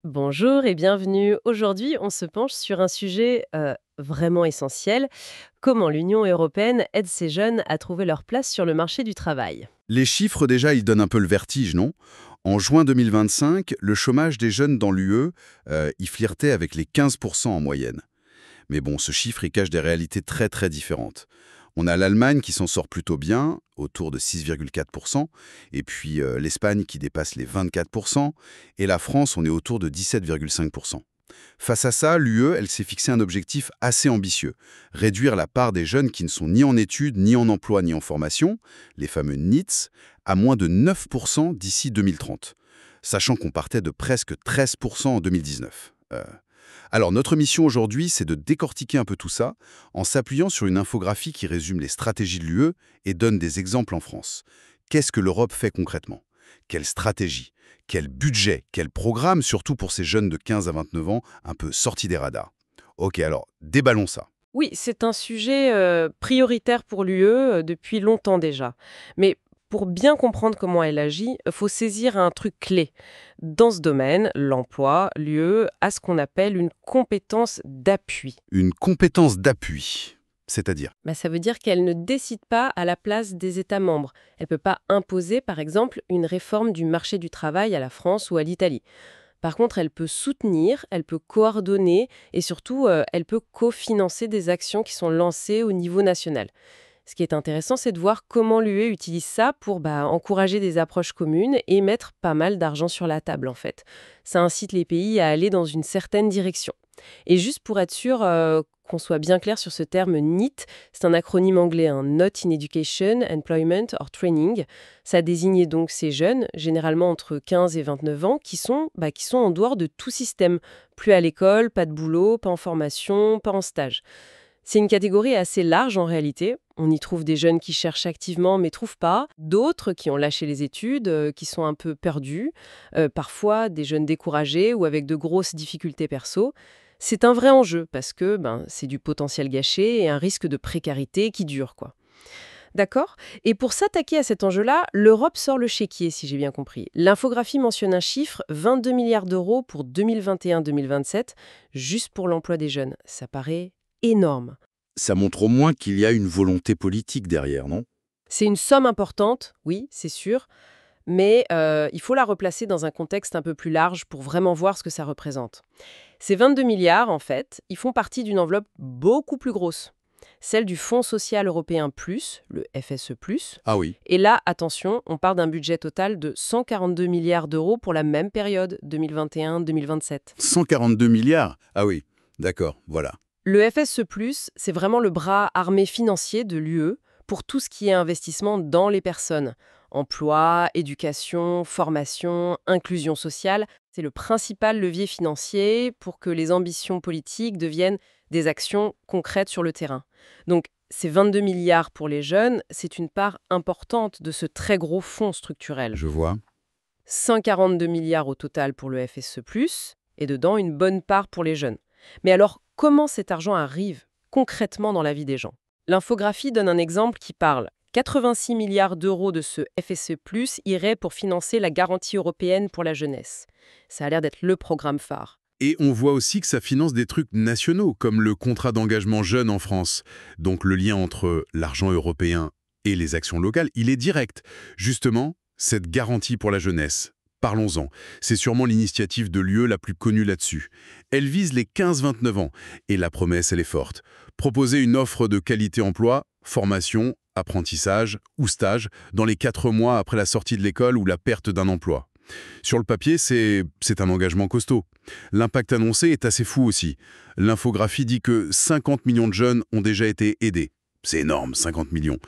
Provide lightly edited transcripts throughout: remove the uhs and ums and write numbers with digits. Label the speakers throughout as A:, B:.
A: Bonjour et bienvenue. Aujourd'hui, on se penche sur un sujet vraiment essentiel. Comment l'Union européenne aide ces jeunes à trouver leur place sur le marché du travail?
B: Les chiffres, déjà, ils donnent un peu le vertige, non? En juin 2025, le chômage des jeunes dans l'UE, il flirtait avec les 15% en moyenne. Mais bon, ce chiffre, il cache des réalités très très différentes. On a l'Allemagne qui s'en sort plutôt bien, autour de 6,4%, et puis l'Espagne qui dépasse les 24%, et la France, on est autour de 17,5%. Face à ça, l'UE, elle s'est fixé un objectif assez ambitieux, réduire la part des jeunes qui ne sont ni en études, ni en emploi, ni en formation, les fameux NEETs, à moins de 9% d'ici 2030, sachant qu'on partait de presque 13% en 2019. Alors notre mission aujourd'hui, c'est de décortiquer un peu tout ça en s'appuyant sur une infographie qui résume les stratégies de l'UE et donne des exemples en France. Qu'est-ce que l'Europe fait concrètement? Quelle stratégie? Quel budget? Quel programme, surtout pour ces jeunes de 15 à 29 ans, un peu sortis des radars? Ok, alors déballons ça.
A: Oui, c'est un sujet prioritaire pour l'UE depuis longtemps déjà. Mais pour bien comprendre comment elle agit, il faut saisir un truc clé. Dans ce domaine, l'emploi, l'UE a ce qu'on appelle une compétence d'appui.
B: Une compétence d'appui, c'est-à-dire?
A: Ça veut dire qu'elle ne décide pas à la place des États membres. Elle ne peut pas imposer, par exemple, une réforme du marché du travail à la France ou à l'Italie. Par contre, elle peut soutenir, elle peut coordonner et surtout, elle peut cofinancer des actions qui sont lancées au niveau national. Ce qui est intéressant, c'est de voir comment l'UE utilise ça pour encourager des approches communes et mettre pas mal d'argent sur la table, en fait. Ça incite les pays à aller dans une certaine direction. Et juste pour être sûr qu'on soit bien clair sur ce terme NEET, c'est un acronyme anglais, un Not in Education, Employment or Training. Ça désigne donc ces jeunes, généralement entre 15 et 29 ans, qui sont en dehors de tout système. Plus à l'école, pas de boulot, pas en formation, pas en stage. C'est une catégorie assez large en réalité. On y trouve des jeunes qui cherchent activement mais trouvent pas, d'autres qui ont lâché les études, qui sont un peu perdus, parfois des jeunes découragés ou avec de grosses difficultés perso. C'est un vrai enjeu parce que c'est du potentiel gâché et un risque de précarité qui dure, quoi. D'accord. Et pour s'attaquer à cet enjeu-là, l'Europe sort le chéquier, si j'ai bien compris. L'infographie mentionne un chiffre, 22 milliards d'euros pour 2021-2027, juste pour l'emploi des jeunes. Ça paraît énorme.
B: Ça montre au moins qu'il y a une volonté politique derrière, non?
A: C'est une somme importante, oui, c'est sûr, mais il faut la replacer dans un contexte un peu plus large pour vraiment voir ce que ça représente. Ces 22 milliards, en fait, ils font partie d'une enveloppe beaucoup plus grosse, celle du Fonds social européen plus, le FSE+.
B: Ah oui.
A: Et là, attention, on parle d'un budget total de 142 milliards d'euros pour la même période, 2021-2027.
B: 142 milliards? Ah oui, d'accord, voilà.
A: Le FSE+, c'est vraiment le bras armé financier de l'UE pour tout ce qui est investissement dans les personnes. Emploi, éducation, formation, inclusion sociale, c'est le principal levier financier pour que les ambitions politiques deviennent des actions concrètes sur le terrain. Donc, ces 22 milliards pour les jeunes, c'est une part importante de ce très gros fonds structurel.
B: Je vois.
A: 142 milliards au total pour le FSE+, et dedans une bonne part pour les jeunes. Mais alors, comment cet argent arrive concrètement dans la vie des gens? L'infographie donne un exemple qui parle. 86 milliards d'euros de ce FSE+, iraient pour financer la garantie européenne pour la jeunesse. Ça a l'air d'être le programme phare.
B: Et on voit aussi que ça finance des trucs nationaux, comme le contrat d'engagement jeune en France. Donc le lien entre l'argent européen et les actions locales, il est direct. Justement, cette garantie pour la jeunesse. Parlons-en. C'est sûrement l'initiative de l'UE la plus connue là-dessus. Elle vise les 15-29 ans. Et la promesse, elle est forte. Proposer une offre de qualité emploi, formation, apprentissage ou stage dans les 4 mois après la sortie de l'école ou la perte d'un emploi. Sur le papier, c'est un engagement costaud. L'impact annoncé est assez fou aussi. L'infographie dit que 50 millions de jeunes ont déjà été aidés. C'est énorme, 50 millions.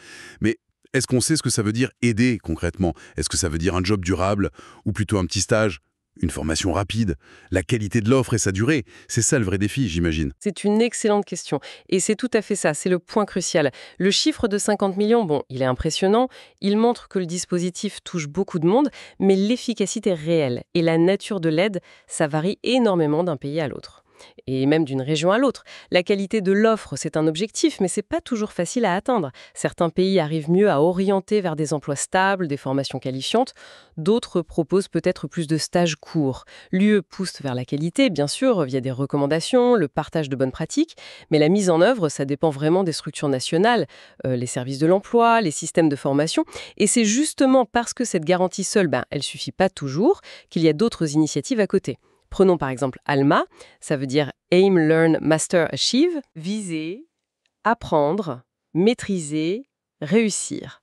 B: Mais est-ce qu'on sait ce que ça veut dire aider concrètement? Est-ce que ça veut dire un job durable ou plutôt un petit stage? Une formation rapide? La qualité de l'offre et sa durée? C'est ça le vrai défi, j'imagine.
A: C'est une excellente question. Et c'est tout à fait ça, c'est le point crucial. Le chiffre de 50 millions, bon, il est impressionnant, il montre que le dispositif touche beaucoup de monde, mais l'efficacité réelle et la nature de l'aide, ça varie énormément d'un pays à l'autre. et même d'une région à l'autre. La qualité de l'offre, c'est un objectif, mais c'est pas toujours facile à atteindre. Certains pays arrivent mieux à orienter vers des emplois stables, des formations qualifiantes. D'autres proposent peut-être plus de stages courts. L'UE pousse vers la qualité, bien sûr, via des recommandations, le partage de bonnes pratiques, mais la mise en œuvre, ça dépend vraiment des structures nationales, les services de l'emploi, les systèmes de formation. Et c'est justement parce que cette garantie seule, elle suffit pas toujours, qu'il y a d'autres initiatives à côté. Prenons par exemple ALMA, ça veut dire Aim, Learn, Master, Achieve, viser, apprendre, maîtriser, réussir.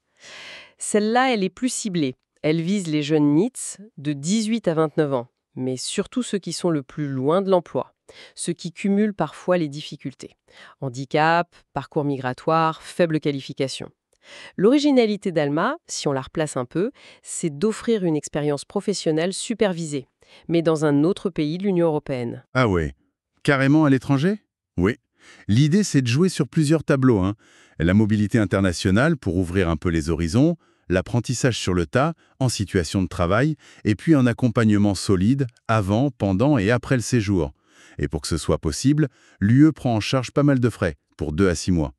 A: Celle-là, elle est plus ciblée. Elle vise les jeunes NEETs de 18 à 29 ans, mais surtout ceux qui sont le plus loin de l'emploi, ceux qui cumulent parfois les difficultés. Handicap, parcours migratoire, faible qualification. L'originalité d'Alma, si on la replace un peu, c'est d'offrir une expérience professionnelle supervisée, mais dans un autre pays de l'Union européenne.
B: Ah ouais, carrément à l'étranger? Oui. L'idée, c'est de jouer sur plusieurs tableaux, hein. La mobilité internationale pour ouvrir un peu les horizons, l'apprentissage sur le tas, en situation de travail, et puis un accompagnement solide avant, pendant et après le séjour. Et pour que ce soit possible, l'UE prend en charge pas mal de frais, pour 2 à 6 mois.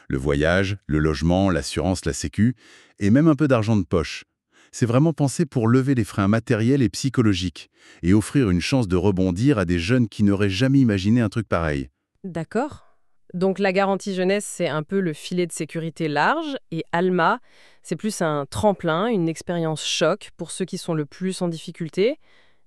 B: Le voyage, le logement, l'assurance, la sécu, et même un peu d'argent de poche. C'est vraiment pensé pour lever les freins matériels et psychologiques, et offrir une chance de rebondir à des jeunes qui n'auraient jamais imaginé un truc pareil.
C: D'accord. Donc la garantie jeunesse, c'est un peu le filet de sécurité large, et ALMA, c'est plus un tremplin, une expérience choc pour ceux qui sont le plus en difficulté.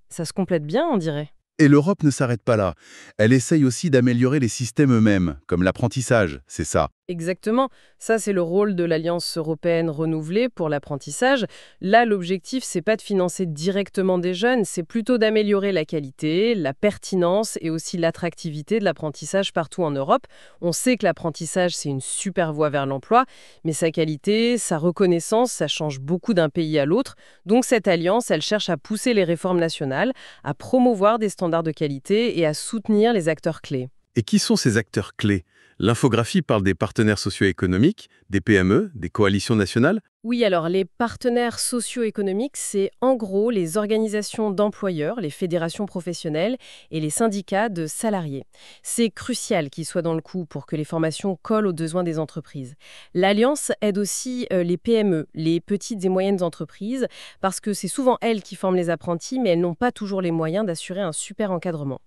C: Ça se complète bien, on dirait.
B: Et l'Europe ne s'arrête pas là. Elle essaye aussi d'améliorer les systèmes eux-mêmes, comme l'apprentissage, c'est ça.
C: Exactement. Ça, c'est le rôle de l'Alliance européenne renouvelée pour l'apprentissage. Là, l'objectif, c'est pas de financer directement des jeunes, c'est plutôt d'améliorer la qualité, la pertinence et aussi l'attractivité de l'apprentissage partout en Europe. On sait que l'apprentissage, c'est une super voie vers l'emploi, mais sa qualité, sa reconnaissance, ça change beaucoup d'un pays à l'autre. Donc cette alliance, elle cherche à pousser les réformes nationales, à promouvoir des standards de qualité et à soutenir les acteurs clés.
D: Et qui sont ces acteurs clés? L'infographie parle des partenaires socio-économiques, des PME, des coalitions nationales.
C: Oui, alors les partenaires socio-économiques, c'est en gros les organisations d'employeurs, les fédérations professionnelles et les syndicats de salariés. C'est crucial qu'ils soient dans le coup pour que les formations collent aux besoins des entreprises. L'Alliance aide aussi les PME, les petites et moyennes entreprises, parce que c'est souvent elles qui forment les apprentis, mais elles n'ont pas toujours les moyens d'assurer un super encadrement.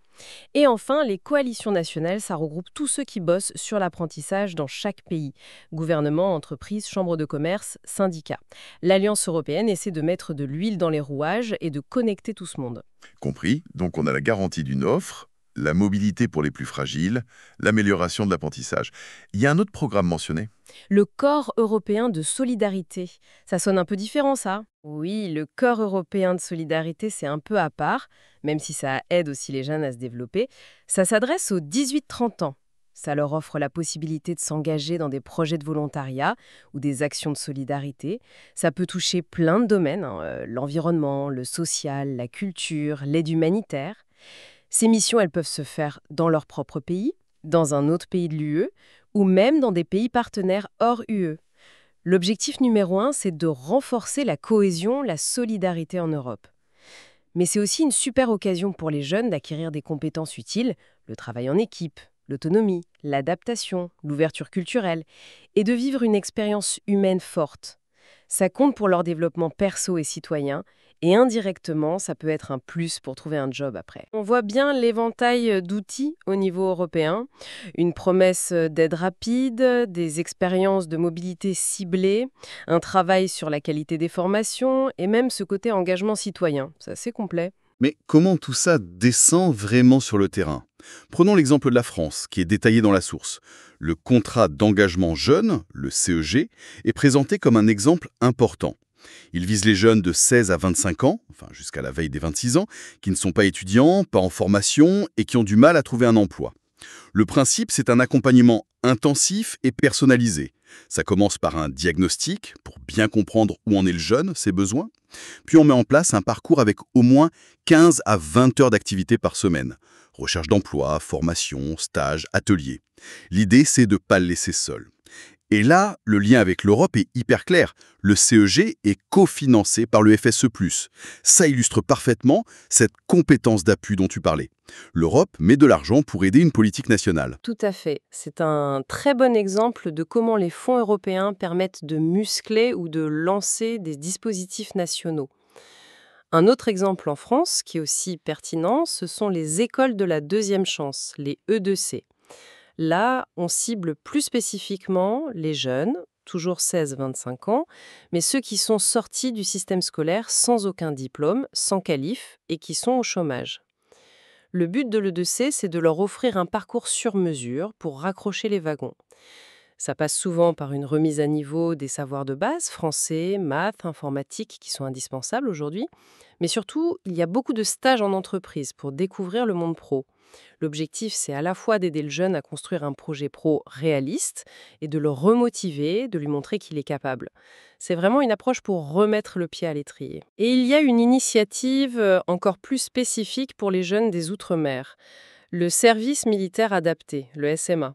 C: Et enfin, les coalitions nationales, ça regroupe tous ceux qui bossent sur l'apprentissage dans chaque pays. Gouvernement, entreprises, chambres de commerce, syndicats. L'Alliance européenne essaie de mettre de l'huile dans les rouages et de connecter tout ce monde.
E: Compris. Donc on a la garantie d'une offre, la mobilité pour les plus fragiles, l'amélioration de l'apprentissage. Il y a un autre programme mentionné.
C: Le corps européen de solidarité. Ça sonne un peu différent, ça? Oui, le corps européen de solidarité, c'est un peu à part, même si ça aide aussi les jeunes à se développer. Ça s'adresse aux 18-30 ans. Ça leur offre la possibilité de s'engager dans des projets de volontariat ou des actions de solidarité. Ça peut toucher plein de domaines, l'environnement, le social, la culture, l'aide humanitaire. Ces missions, elles peuvent se faire dans leur propre pays, dans un autre pays de l'UE, ou même dans des pays partenaires hors UE. L'objectif numéro 1, c'est de renforcer la cohésion, la solidarité en Europe. Mais c'est aussi une super occasion pour les jeunes d'acquérir des compétences utiles, le travail en équipe, l'autonomie, l'adaptation, l'ouverture culturelle, et de vivre une expérience humaine forte. Ça compte pour leur développement perso et citoyen, et indirectement, ça peut être un plus pour trouver un job après. On voit bien l'éventail d'outils au niveau européen, une promesse d'aide rapide, des expériences de mobilité ciblées, un travail sur la qualité des formations, et même ce côté engagement citoyen. C'est assez complet.
B: Mais comment tout ça descend vraiment sur le terrain? Prenons l'exemple de la France, qui est détaillé dans la source. Le contrat d'engagement jeune, le CEG, est présenté comme un exemple important. Il vise les jeunes de 16 à 25 ans, enfin jusqu'à la veille des 26 ans, qui ne sont pas étudiants, pas en formation et qui ont du mal à trouver un emploi. Le principe, c'est un accompagnement intensif et personnalisé. Ça commence par un diagnostic pour bien comprendre où en est le jeune, ses besoins. Puis on met en place un parcours avec au moins 15 à 20 heures d'activité par semaine. Recherche d'emploi, formation, stage, atelier. L'idée, c'est de ne pas le laisser seul. Et là, le lien avec l'Europe est hyper clair. Le CEG est cofinancé par le FSE+. Ça illustre parfaitement cette compétence d'appui dont tu parlais. L'Europe met de l'argent pour aider une politique nationale.
A: Tout à fait. C'est un très bon exemple de comment les fonds européens permettent de muscler ou de lancer des dispositifs nationaux. Un autre exemple en France, qui est aussi pertinent, ce sont les écoles de la deuxième chance, les E2C. Là, on cible plus spécifiquement les jeunes, toujours 16-25 ans, mais ceux qui sont sortis du système scolaire sans aucun diplôme, sans qualif, et qui sont au chômage. Le but de l'E2C, c'est de leur offrir un parcours sur mesure pour raccrocher les wagons. Ça passe souvent par une remise à niveau des savoirs de base, français, maths, informatique, qui sont indispensables aujourd'hui. Mais surtout, il y a beaucoup de stages en entreprise pour découvrir le monde pro. L'objectif, c'est à la fois d'aider le jeune à construire un projet pro réaliste et de le remotiver, de lui montrer qu'il est capable. C'est vraiment une approche pour remettre le pied à l'étrier. Et il y a une initiative encore plus spécifique pour les jeunes des Outre-mer, le service militaire adapté, le SMA.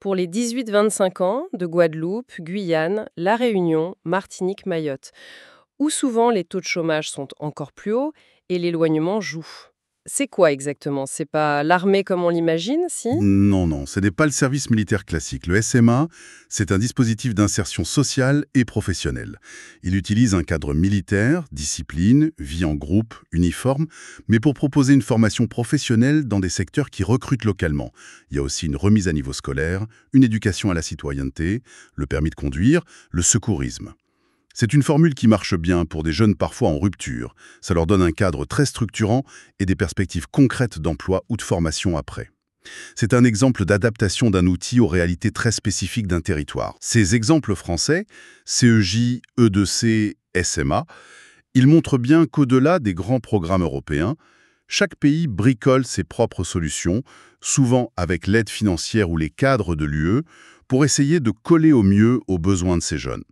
A: Pour les 18-25 ans de Guadeloupe, Guyane, La Réunion, Martinique, Mayotte, où souvent les taux de chômage sont encore plus hauts et l'éloignement joue. C'est quoi exactement? C'est pas l'armée comme on l'imagine, si?
E: Non, non, ce n'est pas le service militaire classique. Le SMA, c'est un dispositif d'insertion sociale et professionnelle. Il utilise un cadre militaire, discipline, vie en groupe, uniforme, mais pour proposer une formation professionnelle dans des secteurs qui recrutent localement. Il y a aussi une remise à niveau scolaire, une éducation à la citoyenneté, le permis de conduire, le secourisme. C'est une formule qui marche bien pour des jeunes parfois en rupture. Ça leur donne un cadre très structurant et des perspectives concrètes d'emploi ou de formation après. C'est un exemple d'adaptation d'un outil aux réalités très spécifiques d'un territoire. Ces exemples français, CEJ, E2C, SMA, ils montrent bien qu'au-delà des grands programmes européens, chaque pays bricole ses propres solutions, souvent avec l'aide financière ou les cadres de l'UE, pour essayer de coller au mieux aux besoins de ces jeunes.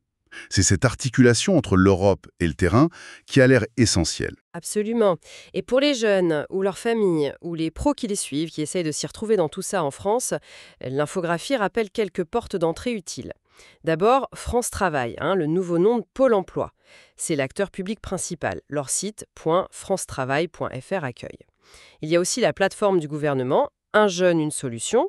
E: C'est cette articulation entre l'Europe et le terrain qui a l'air essentielle.
A: Absolument. Et pour les jeunes, ou leurs familles, ou les pros qui les suivent, qui essayent de s'y retrouver dans tout ça en France, l'infographie rappelle quelques portes d'entrée utiles. D'abord, France Travail, le nouveau nom de Pôle emploi. C'est l'acteur public principal. Leur site .francetravail.fr accueille. Il y a aussi la plateforme du gouvernement, Un jeune, une solution,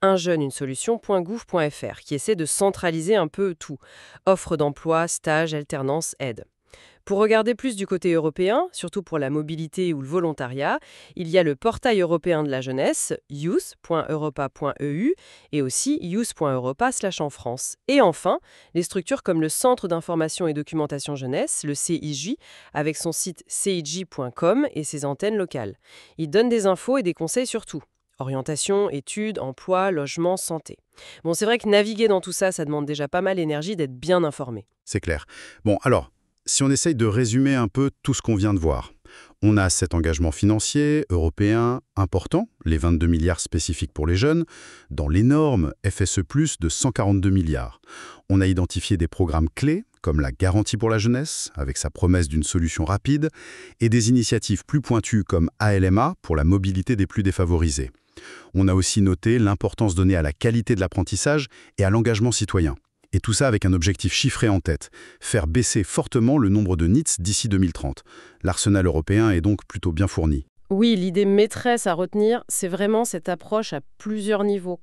A: unjeune-une-solution.gouv.fr, qui essaie de centraliser un peu tout. Offre d'emploi, stage, alternance, aide. Pour regarder plus du côté européen, surtout pour la mobilité ou le volontariat, il y a le portail européen de la jeunesse, youth.europa.eu, et aussi youth.europa/en France. Et enfin, les structures comme le Centre d'information et documentation jeunesse, le CIJ, avec son site cij.com et ses antennes locales. Il donne des infos et des conseils sur tout. Orientation, études, emploi, logement, santé. Bon, c'est vrai que naviguer dans tout ça, ça demande déjà pas mal d'énergie d'être bien informé.
B: C'est clair. Bon, alors, si on essaye de résumer un peu tout ce qu'on vient de voir, on a cet engagement financier européen important, les 22 milliards spécifiques pour les jeunes, dans l'énorme FSE+, de 142 milliards. On a identifié des programmes clés, comme la garantie pour la jeunesse, avec sa promesse d'une solution rapide, et des initiatives plus pointues comme ALMA pour la mobilité des plus défavorisés. On a aussi noté l'importance donnée à la qualité de l'apprentissage et à l'engagement citoyen. Et tout ça avec un objectif chiffré en tête, faire baisser fortement le nombre de NEETs d'ici 2030. L'arsenal européen est donc plutôt bien fourni.
A: Oui, l'idée maîtresse à retenir, c'est vraiment cette approche à plusieurs niveaux,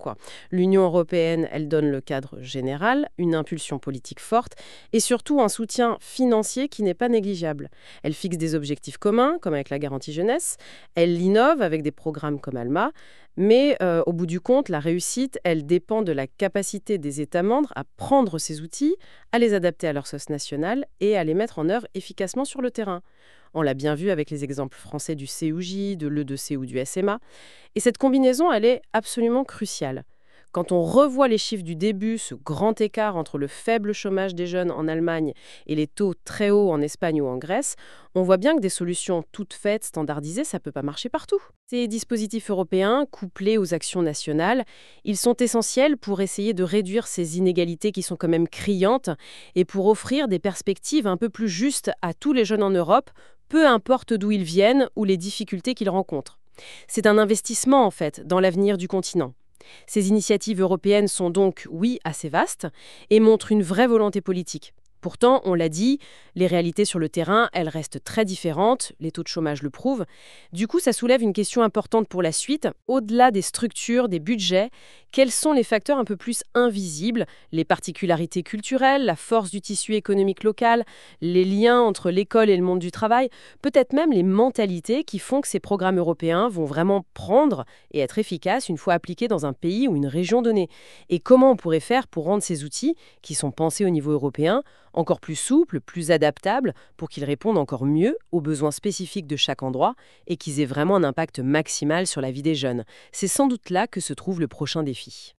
A: L'Union européenne, elle donne le cadre général, une impulsion politique forte et surtout un soutien financier qui n'est pas négligeable. Elle fixe des objectifs communs, comme avec la garantie jeunesse. Elle innove avec des programmes comme ALMA. Mais au bout du compte, la réussite, elle dépend de la capacité des États membres à prendre ces outils, à les adapter à leur sauce nationale et à les mettre en œuvre efficacement sur le terrain. On l'a bien vu avec les exemples français du CEJ, de l'E2C ou du SMA. Et cette combinaison, elle est absolument cruciale. Quand on revoit les chiffres du début, ce grand écart entre le faible chômage des jeunes en Allemagne et les taux très hauts en Espagne ou en Grèce, on voit bien que des solutions toutes faites, standardisées, ça ne peut pas marcher partout. Ces dispositifs européens, couplés aux actions nationales, ils sont essentiels pour essayer de réduire ces inégalités qui sont quand même criantes et pour offrir des perspectives un peu plus justes à tous les jeunes en Europe, peu importe d'où ils viennent ou les difficultés qu'ils rencontrent. C'est un investissement, en fait, dans l'avenir du continent.
C: Ces initiatives européennes sont donc, oui, assez vastes et montrent une vraie volonté politique. Pourtant, on l'a dit, les réalités sur le terrain, elles restent très différentes, les taux de chômage le prouvent. Du coup, ça soulève une question importante pour la suite. Au-delà des structures, des budgets, quels sont les facteurs un peu plus invisibles, les particularités culturelles, la force du tissu économique local, les liens entre l'école et le monde du travail, peut-être même les mentalités qui font que ces programmes européens vont vraiment prendre et être efficaces une fois appliqués dans un pays ou une région donnée. Et comment on pourrait faire pour rendre ces outils, qui sont pensés au niveau européen, encore plus souples, plus adaptables, pour qu'ils répondent encore mieux aux besoins spécifiques de chaque endroit et qu'ils aient vraiment un impact maximal sur la vie des jeunes. C'est sans doute là que se trouve le prochain défi.